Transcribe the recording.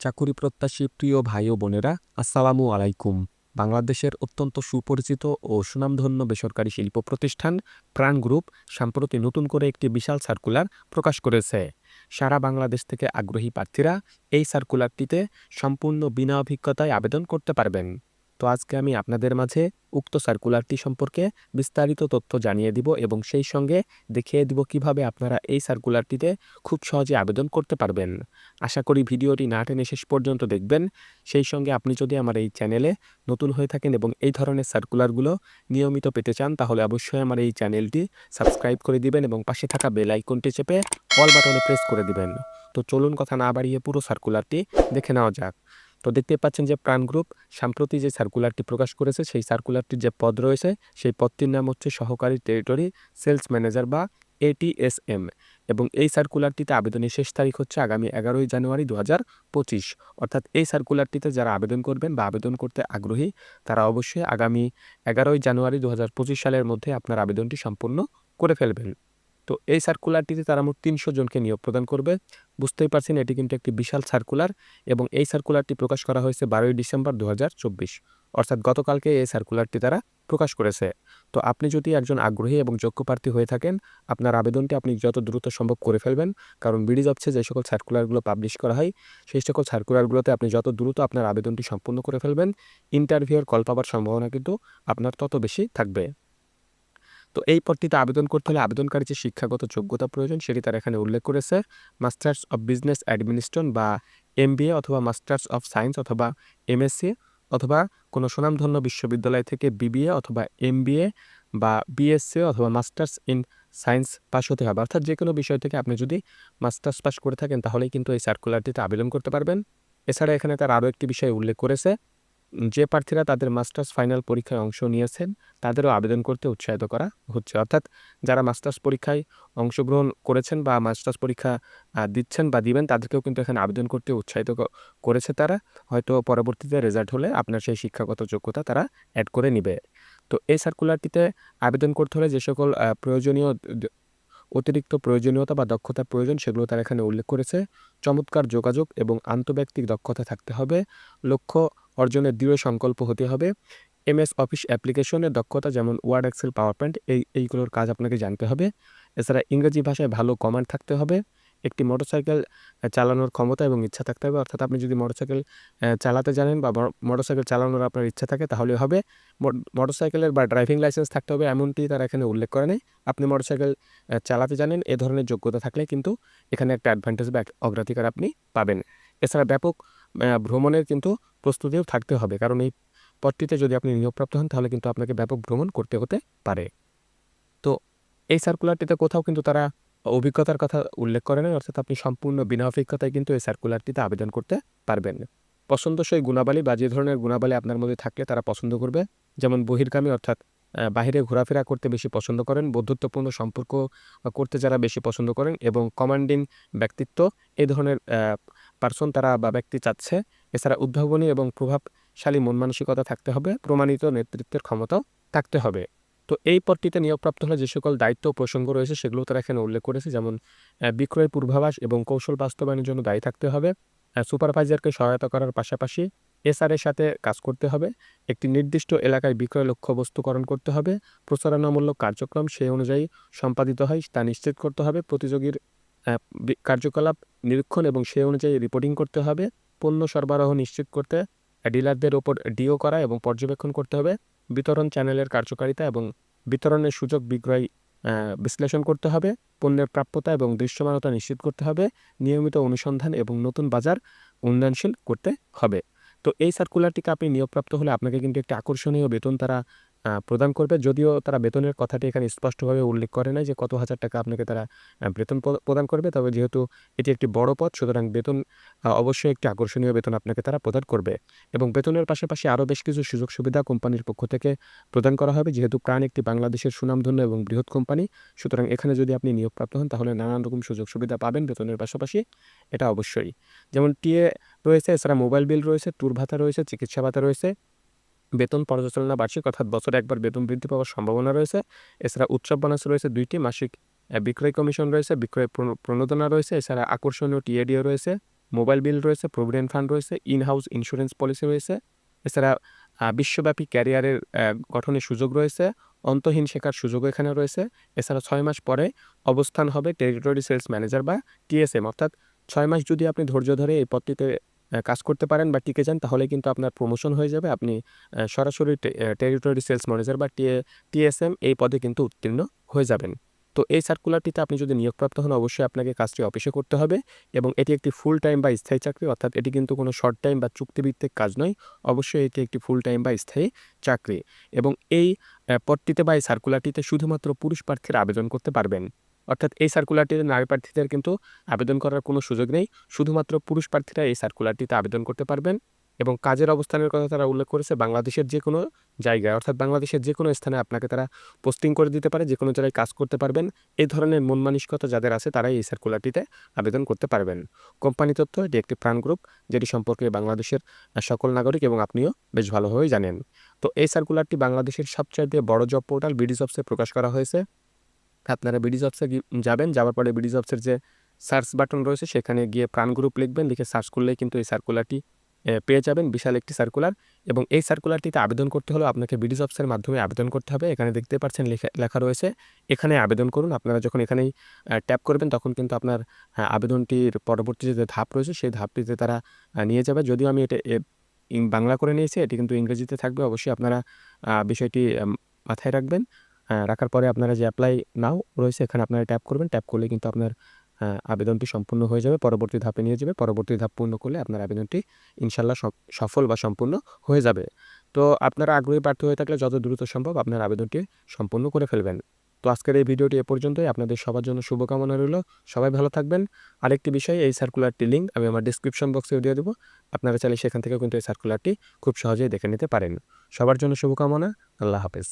চাকুরি প্রত্যাশী প্রিয় ভাই ও বোনেরা, আসসালামু আলাইকুম। বাংলাদেশের অত্যন্ত সুপরিচিত ও সুনামধন্য বেসরকারি শিল্প প্রতিষ্ঠান প্রাণ গ্রুপ সম্প্রতি নতুন করে একটি বিশাল সার্কুলার প্রকাশ করেছে। সারা বাংলাদেশ থেকে আগ্রহী প্রার্থীরা এই সার্কুলারটিতে সম্পূর্ণ বিনা অভিজ্ঞতায় আবেদন করতে পারবেন। তো আজকে আমি আপনাদের মাঝে উক্ত সার্কুলারটি সম্পর্কে বিস্তারিত তথ্য জানিয়ে দিব এবং সেই সঙ্গে দেখিয়ে দিব কিভাবে আপনারা এই সার্কুলারটিতে খুব সহজে আবেদন করতে পারবেন। আশা করি ভিডিওটি না টেনে শেষ পর্যন্ত দেখবেন। সেই সঙ্গে আপনি যদি আমার এই চ্যানেলে নতুন হয়ে থাকেন এবং এই ধরনের সার্কুলারগুলো নিয়মিত পেতে চান, তাহলে অবশ্যই আমার এই চ্যানেলটি সাবস্ক্রাইব করে দিবেন এবং পাশে থাকা বেল আইকনটি চেপে অল বাটনে প্রেস করে দিবেন। তো চলুন কথা না বাড়িয়ে পুরো সার্কুলারটি দেখে নেওয়া যাক। তো দেখতে পাচ্ছেন যে প্রাণ গ্রুপ সম্প্রতি যে সার্কুলারটি প্রকাশ করেছে, সেই সার্কুলারটির যে পদ রয়েছে সেই পদটির নাম হচ্ছে সহকারী টেরিটরি সেলস ম্যানেজার বা ATSM। এবং এই সার্কুলারটিতে আবেদনের শেষ তারিখ হচ্ছে আগামী 11ই জানুয়ারি 2025। অর্থাৎ এই সার্কুলারটিতে যারা আবেদন করবেন বা আবেদন করতে আগ্রহী, তারা অবশ্যই আগামী 11ই জানুয়ারি 2025 সালের মধ্যে আপনার আবেদনটি সম্পূর্ণ করে ফেলবেন। তো এই সার্কুলারটিতে তারা মোট 300 জনকে নিয়োগ প্রদান করবে। বুঝতেই পারছেন এটি কিন্তু একটি বিশাল সার্কুলার এবং এই সার্কুলারটি প্রকাশ করা হয়েছে 12ই ডিসেম্বর 2024, অর্থাৎ গতকালকে এই সার্কুলারটি তারা প্রকাশ করেছে। তো আপনি যদি একজন আগ্রহী এবং যোগ্য প্রার্থী হয়ে থাকেন, আপনার আবেদনটি আপনি যত দ্রুত সম্ভব করে ফেলবেন। কারণ বিডি জবসে যে সকল সার্কুলারগুলো পাবলিশ করা হয়, সেই সকল সার্কুলারগুলোতে আপনি যত দ্রুত আপনার আবেদনটি সম্পূর্ণ করে ফেলবেন, ইন্টারভিউয়ের কল পাওয়ার সম্ভাবনা কিন্তু আপনার তত বেশি থাকবে। তো এই পদটিতে আবেদন করতে হলে আবেদনকারী যে শিক্ষাগত যোগ্যতা প্রয়োজন সেটি তারা এখানে উল্লেখ করেছে। মাস্টার্স অফ বিজনেস অ্যাডমিনিস্ট্রেশন বা MBA অথবা মাস্টার্স অফ সায়েন্স অথবা MSc অথবা কোনো সুনামধন্য বিশ্ববিদ্যালয় থেকে BBA অথবা MBA বা BSc অথবা মাস্টার্স ইন সায়েন্স পাস হতে হবে। অর্থাৎ যে কোনো বিষয় থেকে আপনি যদি মাস্টার্স পাস করে থাকেন তাহলেই কিন্তু এই সার্কুলারটিতে আবেদন করতে পারবেন। এছাড়া এখানে তার আরও একটি বিষয় উল্লেখ করেছে, যে প্রার্থীরা তাদের মাস্টার্স ফাইনাল পরীক্ষায় অংশ নিয়েছেন তাদেরও আবেদন করতে উৎসাহিত করা হচ্ছে। অর্থাৎ যারা মাস্টার্স পরীক্ষায় অংশগ্রহণ করেছেন বা মাস্টার্স পরীক্ষা দিচ্ছেন বা দিবেন, তাদেরকেও কিন্তু এখানে আবেদন করতে উৎসাহিত করেছে তারা। হয়তো পরবর্তীতে রেজাল্ট হলে আপনার সেই শিক্ষাগত যোগ্যতা তারা অ্যাড করে নিবে। তো এই সার্কুলারটিতে আবেদন করতে হলে যে সকল প্রয়োজনীয় অতিরিক্ত প্রয়োজনীয়তা বা দক্ষতার প্রয়োজন সেগুলো তারা এখানে উল্লেখ করেছে। চমৎকার যোগাযোগ এবং আন্তঃব্যক্তিক দক্ষতা থাকতে হবে। লক্ষ্য অর্জনের দৃঢ় সংকল্প হতে হবে। MS অফিস অ্যাপ্লিকেশনের দক্ষতা যেমন ওয়ার্ড, এক্সেল, পাওয়ার পয়েন্ট এইগুলোর কাজ আপনাকে জানতে হবে। এছাড়া ইংরেজি ভাষায় ভালো কমান্ড থাকতে হবে। একটি মোটরসাইকেল চালানোর ক্ষমতা এবং ইচ্ছা থাকতে হবে। অর্থাৎ আপনি যদি মোটরসাইকেল চালাতে জানেন বা মোটরসাইকেল চালানোর আপনার ইচ্ছা থাকে তাহলে হবে। মোটরসাইকেলের বা ড্রাইভিং লাইসেন্স থাকতে হবে এমনটি তারা এখানে উল্লেখ করে নেই। আপনি মোটরসাইকেল চালাতে জানেন, এ ধরনের যোগ্যতা থাকলে কিন্তু এখানে একটা অ্যাডভান্টেজ বা অগ্রাধিকার আপনি পাবেন। এছাড়া ব্যাপক ভ্রমণের কিন্তু প্রস্তুতিও থাকতে হবে, কারণ এই পদটিতে যদি আপনি নিয়োগপ্রাপ্ত হন তাহলে কিন্তু আপনাকে ব্যাপক ভ্রমণ করতে হতে পারে। তো এই সার্কুলারটিতে কোথাও কিন্তু তারা অভিজ্ঞতার কথা উল্লেখ করে নাই, অর্থাৎ আপনি সম্পূর্ণ বিনা অভিজ্ঞতায় কিন্তু এই সার্কুলারটিতে আবেদন করতে পারবেন। পছন্দসই গুণাবলী বা যে ধরনের গুণাবলী আপনার মধ্যে থাকলে তারা পছন্দ করবে, যেমন বহির্গামী অর্থাৎ বাহিরে ঘোরাফেরা করতে বেশি পছন্দ করেন, বন্ধুত্বপূর্ণ সম্পর্ক করতে যারা বেশি পছন্দ করেন এবং কমান্ডিং ব্যক্তিত্ব, এই ধরনের পার্সন তারা বা ব্যক্তি চাচ্ছে। এছাড়া উদ্ভাবনী এবং প্রভাবশালী মন মানসিকতা থাকতে হবে, প্রমাণিত নেতৃত্বের ক্ষমতাও থাকতে হবে। তো এই পদটিতে নিয়োগপ্রাপ্ত হলে যে সকল দায়িত্ব ও প্রসঙ্গ রয়েছে সেগুলো তারা এখানে উল্লেখ করেছে, যেমন বিক্রয় পূর্বাভাস এবং কৌশল বাস্তবায়নের জন্য দায়ী থাকতে হবে। সুপারভাইজারকে সহায়তা করার পাশাপাশি SR এর সাথে কাজ করতে হবে। একটি নির্দিষ্ট এলাকায় বিক্রয় লক্ষ্যবস্তুকরণ করতে হবে। প্রচারণামূলক কার্যক্রম সেই অনুযায়ী সম্পাদিত হয় তা নিশ্চিত করতে হবে। প্রতিযোগীর কার্যকলাপ নিরীক্ষণ এবং সেই অনুযায়ী রিপোর্টিং করতে হবে। পণ্য সরবরাহ নিশ্চিত করতে ডিলারদের ওপর ডিও করা এবং পর্যবেক্ষণ করতে হবে। বিতরণ চ্যানেলের কার্যকারিতা এবং বিতরণের সুযোগ বিক্রয় বিশ্লেষণ করতে হবে। পণ্যের প্রাপ্যতা এবং দৃশ্যমানতা নিশ্চিত করতে হবে। নিয়মিত অনুসন্ধান এবং নতুন বাজার উন্নয়নশীল করতে হবে। তো এই সার্কুলারটিকে আপনি নিয়োগপ্রাপ্ত হলে আপনাকে কিন্তু একটি আকর্ষণীয় বেতন তারা প্রদান করবে। যদিও তারা বেতনের কথাটি এখানে স্পষ্টভাবে উল্লেখ করে নাই যে কত হাজার টাকা আপনাকে তারা বেতন প্রদান করবে, তবে যেহেতু এটি একটি বড় পদ সুতরাং বেতন অবশ্যই একটি আকর্ষণীয় বেতন আপনাকে তারা প্রদান করবে। এবং বেতনের পাশাপাশি আরও বেশ কিছু সুযোগ সুবিধা কোম্পানির পক্ষ থেকে প্রদান করা হবে। যেহেতু প্রাণ একটি বাংলাদেশের সুনামধন্য এবং বৃহৎ কোম্পানি, সুতরাং এখানে যদি আপনি নিয়োগপ্রাপ্ত হন তাহলে নানান রকম সুযোগ সুবিধা পাবেন বেতনের পাশাপাশি, এটা অবশ্যই। যেমন টিএ রয়েছে, এছাড়া মোবাইল বিল রয়েছে, ট্যুর ভাতা রয়েছে, চিকিৎসা ভাতা রয়েছে, বেতন পর্যালোচনা বার্ষিক অর্থাৎ বছরে একবার বেতন বৃদ্ধি পাওয়ার সম্ভাবনা রয়েছে। এছাড়া উৎসব বোনাস রয়েছে 2টি, মাসিক বিক্রয় কমিশন রয়েছে, বিক্রয় প্রণোদনা রয়েছে, এছাড়া আকর্ষণীয় টিএডিও রয়েছে, মোবাইল বিল রয়েছে, প্রভিডেন্ট ফান্ড রয়েছে, ইন হাউস ইন্স্যুরেন্স পলিসি রয়েছে। এছাড়া বিশ্বব্যাপী ক্যারিয়ারের গঠনের সুযোগ রয়েছে, অন্তহীন শেখার সুযোগও এখানে রয়েছে। এছাড়া 6 মাস পরে অবস্থান হবে টেরিটরি সেলস ম্যানেজার বা টিএসএম, অর্থাৎ 6 মাস যদি আপনি ধৈর্য ধরে এই পদটিতে কাজ করতে পারেন বা টিকে যান, তাহলে কিন্তু আপনার প্রমোশন হয়ে যাবে। আপনি সরাসরি টেরিটরি সেলস ম্যানেজার বা টিএসএম এই পদে কিন্তু উত্তীর্ণ হয়ে যাবেন। তো এই সার্কুলারটিতে আপনি যদি নিয়োগপ্রাপ্ত হন, অবশ্যই আপনাকে কাজটি অফিসে করতে হবে এবং এটি একটি ফুল টাইম বা স্থায়ী চাকরি, অর্থাৎ এটি কিন্তু কোনো শর্ট টাইম বা চুক্তিভিত্তিক কাজ নয়। অবশ্যই এটি একটি ফুল টাইম বা স্থায়ী চাকরি এবং এই পদটিতে বা এই সার্কুলারটিতে শুধুমাত্র পুরুষ প্রার্থীরা আবেদন করতে পারবেন। অর্থাৎ এই সার্কুলারটিতে নারী প্রার্থীদের কিন্তু আবেদন করার কোনো সুযোগ নেই। শুধুমাত্র পুরুষ প্রার্থীরা এই সার্কুলারটিতে আবেদন করতে পারবেন এবং কাজের অবস্থানের কথা তারা উল্লেখ করেছে বাংলাদেশের যে কোনো জায়গায়, অর্থাৎ বাংলাদেশের যে কোনো স্থানে আপনাকে তারা পোস্টিং করে দিতে পারে, যে কোনো জায়গায় কাজ করতে পারবেন। এই ধরনের মন মানসিকতা যাদের আছে তারাই এই সার্কুলারটিতে আবেদন করতে পারবেন। কোম্পানি তথ্য: এটি একটি প্রাণ গ্রুপ, যেটি সম্পর্কে বাংলাদেশের সকল নাগরিক এবং আপনিও বেশ ভালোভাবেই জানেন। তো এই সার্কুলারটি বাংলাদেশের সবচাইতে বড় জব পোর্টাল বিডি জবসে প্রকাশ করা হয়েছে। আপনারা বিডি জবসে যাবেন, যাওয়ার পরে বিডি জবসের যে সার্চ বাটন রয়েছে সেখানে গিয়ে প্রাণ গ্রুপ লিখবেন, লিখে সার্চ করলেই কিন্তু এই সার্কুলারটি পেয়ে যাবেন। বিশাল একটি সার্কুলার এবং এই সার্কুলারটিতে আবেদন করতে হলেও আপনাকে বিডি জবসের মাধ্যমে আবেদন করতে হবে। এখানে দেখতে পাচ্ছেন লেখা রয়েছে এখানে আবেদন করুন। আপনারা যখন এখানেই ট্যাপ করবেন তখন কিন্তু আপনার আবেদনটির পরবর্তী যে ধাপ রয়েছে সেই ধাপটিতে তারা নিয়ে যাবে। যদিও আমি এটা বাংলা করে নিয়েছি, এটি কিন্তু ইংরেজিতে থাকবে। অবশ্যই আপনারা বিষয়টি মাথায় রাখবেন। রাখার পরে আপনারা যে অ্যাপ্লাই নাও রয়েছে এখানে আপনারা ট্যাপ করবেন। ট্যাপ করলে কিন্তু আপনার আবেদনটি সম্পূর্ণ হয়ে যাবে, পরবর্তী ধাপে নিয়ে যাবে। পরবর্তী ধাপ পূর্ণ করলে আপনার আবেদনটি ইনশাল্লাহ সফল বা সম্পূর্ণ হয়ে যাবে। তো আপনারা আগ্রহী প্রার্থী হয়ে থাকলে যত দ্রুত সম্ভব আপনার আবেদনটি সম্পূর্ণ করে ফেলবেন। তো আজকের এই ভিডিওটি এ পর্যন্তই। আপনাদের সবার জন্য শুভকামনা রইল। সবাই ভালো থাকবেন। আরেকটি বিষয়, এই সার্কুলারটি লিঙ্ক আমি আমার ডেসক্রিপশন বক্সে দিয়ে দেবো। আপনারা চাইলে সেখান থেকেও কিন্তু এই সার্কুলারটি খুব সহজেই দেখে নিতে পারেন। সবার জন্য শুভকামনা। আল্লাহ হাফেজ।